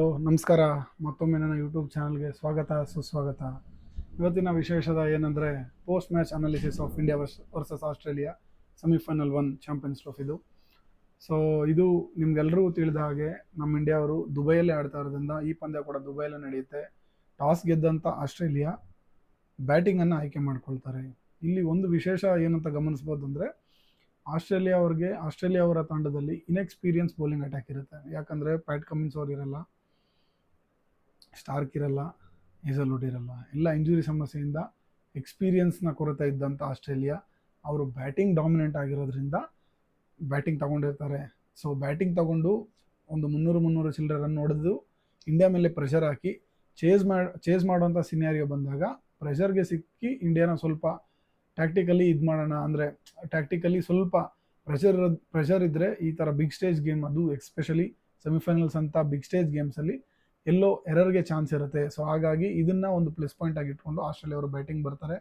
ನಮಸ್ಕಾರ. ಮತ್ತೊಮ್ಮೆ ನನ್ನ ಯೂಟ್ಯೂಬ್ ಚಾನಲ್ಗೆ ಸ್ವಾಗತ ಸುಸ್ವಾಗತ. ಇವತ್ತಿನ ವಿಶೇಷದ ಏನಂದರೆ post match analysis of India versus Australia semifinal 1 champions ಟ್ರೋಫಿದು. ಸೊ ಇದು ನಿಮ್ಗೆಲ್ರಿಗೂ ತಿಳಿದ ಹಾಗೆ ನಮ್ಮ ಇಂಡಿಯಾ ಅವರು ದುಬೈಯಲ್ಲೇ ಆಡ್ತಾ ಇರೋದ್ರಿಂದ ಈ ಪಂದ್ಯ ಕೂಡ ದುಬೈಯಲ್ಲೇ ನಡೆಯುತ್ತೆ. ಟಾಸ್ ಗೆದ್ದಂಥ ಆಸ್ಟ್ರೇಲಿಯಾ ಬ್ಯಾಟಿಂಗನ್ನು ಆಯ್ಕೆ ಮಾಡ್ಕೊಳ್ತಾರೆ. ಇಲ್ಲಿ ಒಂದು ವಿಶೇಷ ಏನಂತ ಗಮನಿಸ್ಬೋದು ಅಂದರೆ ಆಸ್ಟ್ರೇಲಿಯಾ ಅವರ ತಂಡದಲ್ಲಿ ಇನ್ಎಕ್ಸ್ಪೀರಿಯನ್ಸ್ ಬೌಲಿಂಗ್ ಅಟ್ಯಾಕ್ ಇರುತ್ತೆ. ಯಾಕಂದರೆ ಪ್ಯಾಟ್ ಕಮಿನ್ಸ್ ಅವ್ರು ಇರಲ್ಲ, ಸ್ಟಾರ್ಕ್ ಇರಲ್ಲ, ಹೇಸಲ್ವುಡ್ ಇರಲ್ಲ. ಎಲ್ಲ ಇಂಜುರಿ ಸಮಸ್ಯೆಯಿಂದ ಎಕ್ಸ್ಪೀರಿಯನ್ಸ್ನ ಕೊರತೆ ಇದ್ದಂಥ ಆಸ್ಟ್ರೇಲಿಯಾ ಅವರು ಬ್ಯಾಟಿಂಗ್ ಡಾಮಿನೆಂಟ್ ಆಗಿರೋದ್ರಿಂದ ಬ್ಯಾಟಿಂಗ್ ತಗೊಂಡಿರ್ತಾರೆ. ಸೊ ಬ್ಯಾಟಿಂಗ್ ತಗೊಂಡು ಒಂದು 300 ಚಿಲ್ಲರೆ ರನ್ ಹೊಡೆದು ಇಂಡಿಯಾ ಮೇಲೆ ಪ್ರೆಷರ್ ಹಾಕಿ ಚೇಸ್ ಮಾಡುವಂಥ ಸಿನಾರಿಯೋ ಬಂದಾಗ ಪ್ರೆಷರ್ಗೆ ಸಿಕ್ಕಿ ಇಂಡಿಯಾನ ಸ್ವಲ್ಪ ಟ್ಯಾಕ್ಟಿಕಲಿ ಇದು ಮಾಡೋಣ ಅಂದರೆ ಟ್ಯಾಕ್ಟಿಕಲಿ ಸ್ವಲ್ಪ ಪ್ರೆಷರ್ ಇದ್ದರೆ ಈ ಥರ ಬಿಗ್ ಸ್ಟೇಜ್ ಗೇಮ್, ಅದು ಎಸ್ಪೆಷಲಿ ಸೆಮಿಫೈನಲ್ಸ್ ಅಂತ ಬಿಗ್ ಸ್ಟೇಜ್ ಗೇಮ್ಸಲ್ಲಿ ಎಲ್ಲೋ ಎರರ್ಗೆ ಚಾನ್ಸ್ ಇರುತ್ತೆ. ಸೊ ಹಾಗಾಗಿ ಇದನ್ನು ಒಂದು ಪ್ಲಸ್ ಪಾಯಿಂಟ್ ಆಗಿ ಇಟ್ಕೊಂಡು ಆಸ್ಟ್ರೇಲಿಯಾ ಅವರು ಬ್ಯಾಟಿಂಗ್ ಬರ್ತಾರೆ.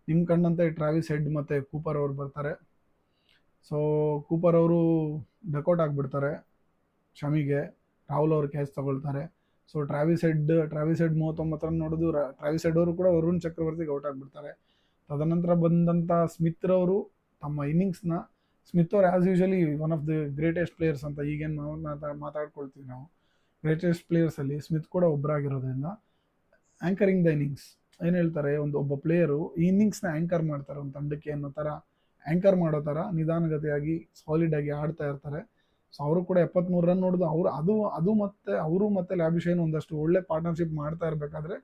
ನಿಮ್ಮ ಕಂಡಂತೆ ಟ್ರಾವಿಸ್ ಹೆಡ್ ಮತ್ತು ಕೂಪರ್ ಅವರು ಬರ್ತಾರೆ. ಸೊ ಕೂಪರ್ ಅವರು ಡಕೌಟ್ ಆಗಿಬಿಡ್ತಾರೆ ಶಮಿಗೆ, ರಾಹುಲ್ ಅವರು ಕ್ಯಾಚ್ ತಗೊಳ್ತಾರೆ. ಸೊ ಟ್ರಾವಿಸ್ ಹೆಡ್ 39 ರನ್ ನೋಡೋದು, ಟ್ರಾವಿಸ್ ಹೆಡ್ ಅವರು ಕೂಡ ವರುಣ್ ಚಕ್ರವರ್ತಿಗೆ ಔಟ್ ಆಗಿಬಿಡ್ತಾರೆ. ತದನಂತರ ಬಂದಂಥ ಸ್ಮಿತ್ ತಮ್ಮ ಇನ್ನಿಂಗ್ಸ್ನ, ಸ್ಮಿತ್ ಅವರು as usually one of the greatest players ಅಂತ ಈಗೇನು ಮಾತಾಡ್ಕೊಳ್ತೀವಿ ನಾವು, ಗ್ರೇಟೆಸ್ಟ್ ಪ್ಲೇಯರ್ಸಲ್ಲಿ ಸ್ಮಿತ್ ಕೂಡ ಒಬ್ಬರಾಗಿರೋದ್ರಿಂದ ಆ್ಯಂಕರಿಂಗ್ ದ ಇನ್ನಿಂಗ್ಸ್ ಏನು ಹೇಳ್ತಾರೆ, ಒಬ್ಬ ಪ್ಲೇಯರು ಈ ಇನ್ನಿಂಗ್ಸ್ನ ಆ್ಯಂಕರ್ ಮಾಡ್ತಾರೆ ಒಂದು ತಂಡಕ್ಕೆ ಅನ್ನೋ ಥರ, ಆ್ಯಂಕರ್ ಮಾಡೋ ಥರ ನಿಧಾನಗತಿಯಾಗಿ ಸಾಲಿಡಾಗಿ ಆಡ್ತಾ ಇರ್ತಾರೆ. ಸೊ ಅವರು ಕೂಡ 73 ರನ್ ನೋಡೋದು ಅವರು ಮತ್ತು ಲ್ಯಾಬಿಶೇನ್ ಒಂದಷ್ಟು ಒಳ್ಳೆ ಪಾರ್ಟ್ನರ್ಶಿಪ್ ಮಾಡ್ತಾ ಇರಬೇಕಾದ್ರೆ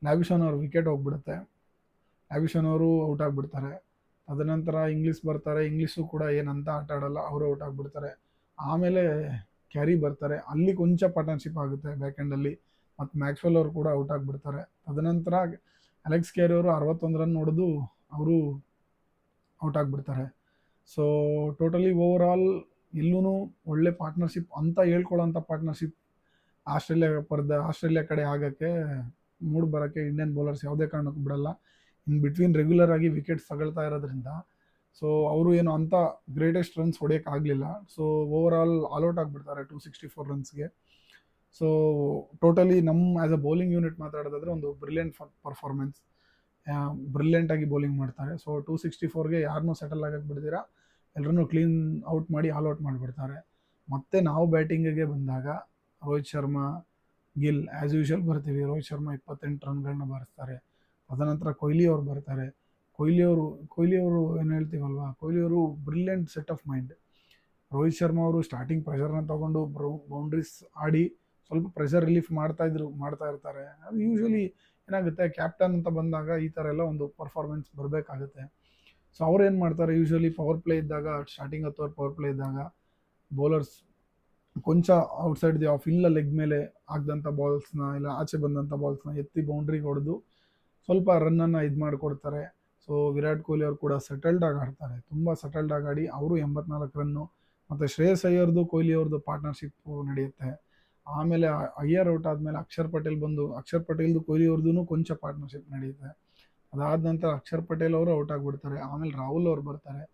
ಲ್ಯಾಬಿಶೇನ್ ಅವರು ವಿಕೆಟ್ ಹೋಗ್ಬಿಡುತ್ತೆ, ಲ್ಯಾಬಿಶೇನ್ ಅವರು ಔಟ್ ಆಗಿಬಿಡ್ತಾರೆ. ತದನಂತರ ಇಂಗ್ಲೀಷ್ ಬರ್ತಾರೆ, ಇಂಗ್ಲೀಷು ಕೂಡ ಏನಂತ ಆಟ ಆಡಲ್ಲ, ಅವರು ಔಟ್ ಆಗಿಬಿಡ್ತಾರೆ. ಆಮೇಲೆ ಕ್ಯಾರಿ ಬರ್ತಾರೆ, ಅಲ್ಲಿ ಕೊಂಚ ಪಾರ್ಟ್ನರ್ಶಿಪ್ ಆಗುತ್ತೆ ಬ್ಯಾಕ್ ಎಂಡಲ್ಲಿ, ಮತ್ತು ಮ್ಯಾಕ್ಸ್ವೆಲ್ ಅವರು ಕೂಡ ಔಟ್ ಆಗಿಬಿಡ್ತಾರೆ. ತದನಂತರ ಅಲೆಕ್ಸ್ ಕ್ಯಾರಿ ಅವರು 61 ರನ್ ನೋಡೋದು ಅವರು ಔಟ್ ಆಗಿಬಿಡ್ತಾರೆ. ಸೊ ಟೋಟಲಿ ಓವರಾಲ್ ಎಲ್ಲೂ ಒಳ್ಳೆ ಪಾರ್ಟ್ನರ್ಶಿಪ್ ಅಂತ ಹೇಳ್ಕೊಳ್ಳೋಂಥ ಪಾರ್ಟ್ನರ್ಶಿಪ್ ಆಸ್ಟ್ರೇಲಿಯಾ ಕಡೆ ಆಗೋಕ್ಕೆ ಮೂಡ್ ಬರೋಕ್ಕೆ ಇಂಡಿಯನ್ ಬೌಲರ್ಸ್ ಯಾವುದೇ ಕಾರಣಕ್ಕೂ ಬಿಡಲ್ಲ. ಇನ್ ಬಿಟ್ವೀನ್ ರೆಗ್ಯುಲರ್ ಆಗಿ ವಿಕೆಟ್ಸ್ ತಗೊಳ್ತಾ ಇರೋದ್ರಿಂದ ಸೊ ಅವರು ಏನು ಅಂತ ಗ್ರೇಟೆಸ್ಟ್ ರನ್ಸ್ ಹೊಡೆಯೋಕ್ಕಾಗಲಿಲ್ಲ. ಸೊ ಓವರಾಲ್ ಆಲ್ಔಟ್ ಆಗಿಬಿಡ್ತಾರೆ 264 ರನ್ಸ್ಗೆ. ಸೊ ಟೋಟಲಿ ನಮ್ಮ ಆ್ಯಸ್ ಅ ಬೌಲಿಂಗ್ ಯೂನಿಟ್ ಮಾತಾಡೋದಾದರೆ ಒಂದು ಬ್ರಿಲಿಯಂಟ್ ಪರ್ಫಾರ್ಮೆನ್ಸ್, ಬ್ರಿಲಿಯಂಟಾಗಿ ಬೌಲಿಂಗ್ ಮಾಡ್ತಾರೆ. ಸೊ 264ಗೆ ಯಾರನ್ನೂ ಸೆಟಲ್ ಆಗಕ್ಕೆ ಬಿಡ್ದಿರಾ ಎಲ್ಲರನ್ನೂ ಕ್ಲೀನ್ ಔಟ್ ಮಾಡಿ ಆಲ್ಔಟ್ ಮಾಡಿಬಿಡ್ತಾರೆ. ಮತ್ತು ನಾವು ಬ್ಯಾಟಿಂಗಿಗೆ ಬಂದಾಗ ರೋಹಿತ್ ಶರ್ಮಾ, ಗಿಲ್ ಆ್ಯಸ್ ಯೂಶುವಲ್ ಬರ್ತೀವಿ. ರೋಹಿತ್ ಶರ್ಮಾ 28 ರನ್ಗಳನ್ನ ಬಾರಿಸ್ತಾರೆ. ತದನಂತರ ಕೊಹ್ಲಿ ಅವರು ಬರ್ತಾರೆ. ಕೊಹ್ಲಿ ಅವರು ಏನು ಹೇಳ್ತೀವಲ್ವಾ, ಕೊಹ್ಲಿ ಅವರು brilliant set of mind. Rohit Sharma ಅವರು ಸ್ಟಾರ್ಟಿಂಗ್ ಪ್ರೆಷರ್ನ ತೊಗೊಂಡು ಬೌಂಡ್ರೀಸ್ ಆಡಿ ಸ್ವಲ್ಪ ಪ್ರೆಷರ್ ರಿಲೀಫ್ ಮಾಡ್ತಾ ಇರ್ತಾರೆ. ಅದು ಯೂಶ್ವಲಿ ಏನಾಗುತ್ತೆ, ಕ್ಯಾಪ್ಟನ್ ಅಂತ ಬಂದಾಗ ಈ ಥರ ಎಲ್ಲ ಒಂದು ಪರ್ಫಾರ್ಮೆನ್ಸ್ ಬರಬೇಕಾಗುತ್ತೆ. ಸೊ ಅವ್ರು ಏನು ಮಾಡ್ತಾರೆ, ಯೂಶ್ವಲಿ ಪವರ್ ಪ್ಲೇ ಇದ್ದಾಗ, ಸ್ಟಾರ್ಟಿಂಗ್ 10 ಓವರ್ ಪವರ್ ಪ್ಲೇ ಇದ್ದಾಗ ಬೌಲರ್ಸ್ ಕೊಂಚ ಔಟ್ಸೈಡ್ ದಿ ಆಫ್ ಇಲ್ಲ ಲೆಗ್ ಮೇಲೆ ಆಗದಂಥ ಬಾಲ್ಸ್ನ, ಇಲ್ಲ ಆಚೆ ಬಂದಂಥ ಬಾಲ್ಸ್ನ ಎತ್ತಿ ಬೌಂಡ್ರಿಗೆ ಹೊಡೆದು ಸ್ವಲ್ಪ ರನ್ನನ್ನು ಇದು ಮಾಡಿಕೊಡ್ತಾರೆ. ಸೊ ವಿರಾಟ್ ಕೊಹ್ಲಿ ಅವರು ಕೂಡ ಸೆಟಲ್ಡಾಗಿ ಆಡ್ತಾರೆ, ತುಂಬ ಸೆಟಲ್ಡಾಗಿ ಆಡಿ ಅವರು 84 ರನ್ನು. ಮತ್ತು ಶ್ರೇಯಸ್ ಅಯ್ಯರ್ದು ಕೊಹ್ಲಿ ಅವ್ರದ್ದು ಪಾರ್ಟ್ನರ್ಶಿಪ್ಪು ನಡೆಯುತ್ತೆ. ಆಮೇಲೆ ಅಯ್ಯರ್ ಔಟ್ ಆದಮೇಲೆ ಅಕ್ಷರ್ ಪಟೇಲ್ದು ಕೊಹ್ಲಿ ಅವ್ರದ್ದು ಕೊಂಚ ಪಾರ್ಟ್ನರ್ಶಿಪ್ ನಡೆಯುತ್ತೆ. ಅದಾದ ನಂತರ ಅಕ್ಷರ್ ಪಟೇಲ್ ಅವರು ಔಟ್ ಆಗಿಬಿಡ್ತಾರೆ. ಆಮೇಲೆ ರಾಹುಲ್ ಅವರು ಬರ್ತಾರೆ.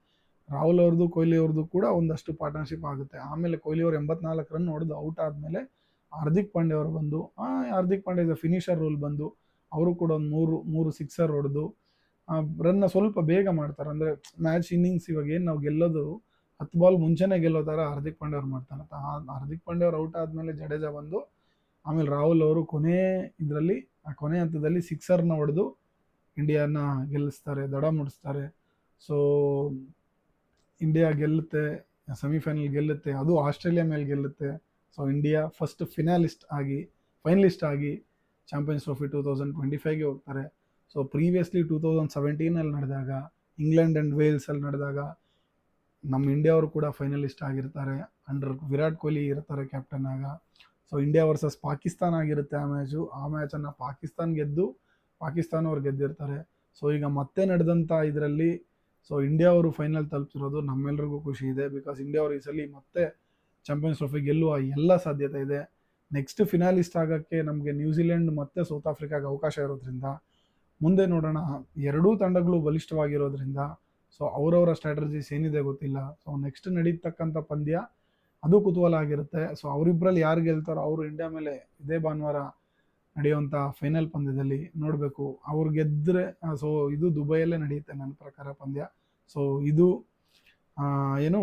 ರಾಹುಲ್ ಅವ್ರದ್ದು ಕೊಹ್ಲಿ ಅವ್ರದ್ದು ಕೂಡ ಒಂದಷ್ಟು ಪಾರ್ಟ್ನರ್ಶಿಪ್ ಆಗುತ್ತೆ. ಆಮೇಲೆ ಕೊಹ್ಲಿ ಅವರು 84 ರನ್ ಹೊಡೆದು ಔಟ್ ಆದಮೇಲೆ ಹಾರ್ದಿಕ್ ಪಾಂಡ್ಯ ಅವರು ಬಂದು, ಹಾರ್ದಿಕ್ ಪಾಂಡ್ಯ ಫಿನಿಷರ್ ರೋಲ್ ಬಂದು ಅವರು ಕೂಡ ಒಂದು ಮೂರು ಸಿಕ್ಸರ್ ಹೊಡೆದು ರನ್ನ ಸ್ವಲ್ಪ ಬೇಗ ಮಾಡ್ತಾರೆ. ಅಂದರೆ ಮ್ಯಾಚ್ ಇನ್ನಿಂಗ್ಸ್ ಇವಾಗ ಏನು ನಾವು ಗೆಲ್ಲೋದು 10 ಬಾಲ್ ಮುಂಚೆನೇ ಗೆಲ್ಲೋ ಥರ ಹಾರ್ದಿಕ್ ಪಾಂಡ್ಯ ಅವ್ರು ಮಾಡ್ತಾರೆ. ಹಾರ್ದಿಕ್ ಪಾಂಡ್ಯ ಅವ್ರು ಔಟ್ ಆದಮೇಲೆ ಜಡೇಜಾ ಬಂದು, ಆಮೇಲೆ ರಾಹುಲ್ ಅವರು ಕೊನೆ ಹಂತದಲ್ಲಿ ಸಿಕ್ಸರ್ನ ಹೊಡೆದು ಇಂಡಿಯಾನ ಗೆಲ್ಲಿಸ್ತಾರೆ, ದಡ ಮುಡಿಸ್ತಾರೆ. ಸೊ ಇಂಡಿಯಾ ಗೆಲ್ಲುತ್ತೆ, ಸೆಮಿಫೈನಲ್ ಗೆಲ್ಲುತ್ತೆ, ಅದು ಆಸ್ಟ್ರೇಲಿಯಾ ಮೇಲೆ ಗೆಲ್ಲುತ್ತೆ. ಸೊ ಇಂಡಿಯಾ ಫಸ್ಟ್ ಫೈನಲಿಸ್ಟ್ ಆಗಿ ಚಾಂಪಿಯನ್ಸ್ ಟ್ರೋಫಿ 2025ಗೆ ಹೋಗ್ತಾರೆ. ಸೊ ಪ್ರೀವಿಯಸ್ಲಿ 2017 ನಡೆದಾಗ, ಇಂಗ್ಲೆಂಡ್ ಆ್ಯಂಡ್ ವೇಲ್ಸಲ್ಲಿ ನಡೆದಾಗ ನಮ್ಮ ಇಂಡಿಯಾ ಅವರು ಕೂಡ ಫೈನಲಿಸ್ಟ್ ಆಗಿರ್ತಾರೆ. ಅಂಡರ್ ವಿರಾಟ್ ಕೊಹ್ಲಿ ಇರ್ತಾರೆ ಕ್ಯಾಪ್ಟನ್ ಆಗ. ಸೊ ಇಂಡಿಯಾ ವರ್ಸಸ್ ಪಾಕಿಸ್ತಾನ ಆಗಿರುತ್ತೆ ಆ ಮ್ಯಾಚನ್ನು ಪಾಕಿಸ್ತಾನ ಅವ್ರು ಗೆದ್ದಿರ್ತಾರೆ. ಸೊ ಈಗ ಮತ್ತೆ ನಡೆದಂಥ ಇದರಲ್ಲಿ ಸೊ ಇಂಡಿಯಾ ಅವರು ಫೈನಲ್ ತಲುಪಿಸಿರೋದು ನಮ್ಮೆಲ್ಲರಿಗೂ ಖುಷಿ ಇದೆ. ಬಿಕಾಸ್ ಇಂಡಿಯಾ ಅವರು ಈ ಸಲ ಮತ್ತೆ ಚಾಂಪಿಯನ್ಸ್ ಟ್ರೋಫಿ ಗೆಲ್ಲುವ ಎಲ್ಲ ಸಾಧ್ಯತೆ ಇದೆ. ನೆಕ್ಸ್ಟ್ ಫಿನಾಲಿಸ್ಟ್ ಆಗೋಕ್ಕೆ ನಮಗೆ ನ್ಯೂಜಿಲೆಂಡ್ ಮತ್ತು ಸೌತ್ ಆಫ್ರಿಕಾಗೆ ಅವಕಾಶ ಇರೋದ್ರಿಂದ ಮುಂದೆ ನೋಡೋಣ. ಎರಡೂ ತಂಡಗಳು ಬಲಿಷ್ಠವಾಗಿರೋದ್ರಿಂದ ಸೊ ಅವರವರ ಸ್ಟ್ರಾಟಜೀಸ್ ಏನಿದೆ ಗೊತ್ತಿಲ್ಲ. ಸೊ ನೆಕ್ಸ್ಟ್ ನಡೀತಕ್ಕಂಥ ಪಂದ್ಯ ಅದು ಕುತೂಹಲ ಆಗಿರುತ್ತೆ. ಸೊ ಅವರಿಬ್ಬರಲ್ಲಿ ಯಾರು ಗೆಲ್ತಾರೋ ಅವರು ಇಂಡಿಯಾ ಮೇಲೆ ಇದೇ ಭಾನುವಾರ ನಡೆಯುವಂಥ ಫೈನಲ್ ಪಂದ್ಯದಲ್ಲಿ ನೋಡಬೇಕು. ಅವ್ರು ಗೆದ್ದರೆ ಸೊ ಇದು ದುಬೈಯಲ್ಲೇ ನಡೆಯುತ್ತೆ ನನ್ನ ಪ್ರಕಾರ ಪಂದ್ಯ. ಸೊ ಇದು ಏನು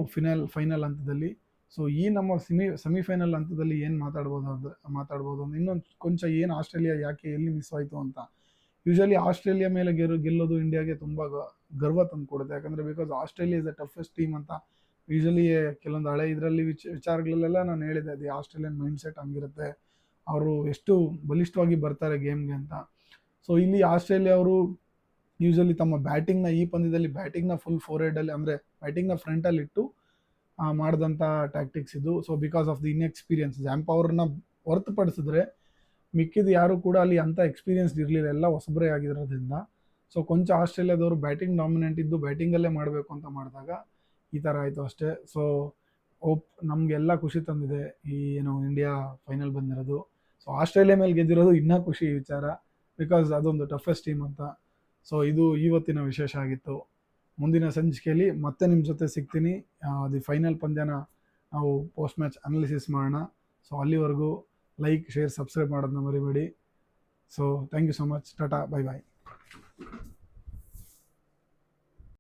ಫೈನಲ್ ಹಂತದಲ್ಲಿ. ಸೊ ಈ ನಮ್ಮ ಸೆಮಿಫೈನಲ್ ಹಂತದಲ್ಲಿ ಏನು ಮಾತಾಡ್ಬೋದು ಅಂದ್ರೆ ಇನ್ನೊಂದು ಕೊಂಚ ಏನು ಆಸ್ಟ್ರೇಲಿಯಾ ಯಾಕೆ ಎಲ್ಲಿ ಮಿಸ್ ಆಯಿತು ಅಂತ. ಯೂಶಲಿ ಆಸ್ಟ್ರೇಲಿಯಾ ಮೇಲೆ ಗೆಲ್ಲೋದು ಇಂಡಿಯಾಗೆ ತುಂಬ ಗರ್ವ ತಂದು ಕೊಡುತ್ತೆ. ಯಾಕಂದರೆ because Australia is a toughest team ಅಂತ ಯೂಶಲಿ ಕೆಲವೊಂದು ಹಳೆ ಇದರಲ್ಲಿ ವಿಚಾರಗಳಲ್ಲೆಲ್ಲ ನಾನು ಹೇಳಿದೆ, ಅದು ಆಸ್ಟ್ರೇಲಿಯನ್ ಮೈಂಡ್ಸೆಟ್ ಹಂಗಿರುತ್ತೆ, ಅವರು ಎಷ್ಟು ಬಲಿಷ್ಠವಾಗಿ ಬರ್ತಾರೆ ಗೇಮ್ಗೆ ಅಂತ. ಸೊ ಇಲ್ಲಿ ಆಸ್ಟ್ರೇಲಿಯಾ ಅವರು ಯೂಶಲಿ ತಮ್ಮ ಬ್ಯಾಟಿಂಗ್ನ ಈ ಪಂದ್ಯದಲ್ಲಿ ಬ್ಯಾಟಿಂಗ್ನ ಫುಲ್ ಫೋರ್ಹೆಡಲ್ಲಿ ಅಂದರೆ ಬ್ಯಾಟಿಂಗ್ನ ಫ್ರಂಟಲ್ಲಿ ಇಟ್ಟು ಮಾಡಿದಂಥ ಟ್ಯಾಕ್ಟಿಕ್ಸ್ ಇದು. So because of the inexperience Zampa ಅವ್ರನ್ನ ಹೊರತುಪಡಿಸಿದ್ರೆ ಮಿಕ್ಕಿದ ಯಾರು ಕೂಡ ಅಲ್ಲಿ ಅಂಥ ಎಕ್ಸ್ಪೀರಿಯನ್ಸ್ ಇರಲಿಲ್ಲ, ಎಲ್ಲ ಹೊಸಬರೇ ಆಗಿರೋದ್ರಿಂದ. ಸೊ ಕೊಂಚ ಆಸ್ಟ್ರೇಲಿಯಾದವರು ಬ್ಯಾಟಿಂಗ್ ಡಾಮಿನೆಂಟ್ ಇದ್ದು ಬ್ಯಾಟಿಂಗಲ್ಲೇ ಮಾಡಬೇಕು ಅಂತ ಮಾಡಿದಾಗ ಈ ಥರ ಆಯಿತು ಅಷ್ಟೇ. ಸೊ ನಮಗೆಲ್ಲ ಖುಷಿ ತಂದಿದೆ ಈ ಏನು ಇಂಡಿಯಾ ಫೈನಲ್ ಬಂದಿರೋದು. ಸೊ ಆಸ್ಟ್ರೇಲಿಯಾ ಮೇಲೆ ಗೆದ್ದಿರೋದು ಇನ್ನೂ ಖುಷಿ ವಿಚಾರ, ಬಿಕಾಸ್ ಅದೊಂದು ಟಫೆಸ್ಟ್ ಟೀಮ್ ಅಂತ. ಸೊ ಇದು ಇವತ್ತಿನ ವಿಶೇಷ ಆಗಿತ್ತು. ಮುಂದಿನ ಸಂಚಿಕೆಯಲ್ಲಿ ಮತ್ತೆ ನಿಮ್ಮ ಜೊತೆ ಸಿಗ್ತೀನಿ. ದಿ ಫೈನಲ್ ಪಂದ್ಯನ ನಾವು ಪೋಸ್ಟ್ ಮ್ಯಾಚ್ ಅನಾಲಿಸಿಸ್ ಮಾಡೋಣ. ಸೊ ಅಲ್ಲಿವರೆಗೂ ಲೈಕ್, ಶೇರ್, ಸಬ್ಸ್ಕ್ರೈಬ್ ಮಾಡೋದನ್ನ ಮರಿಬೇಡಿ. So thank you so much. Tata, bye bye.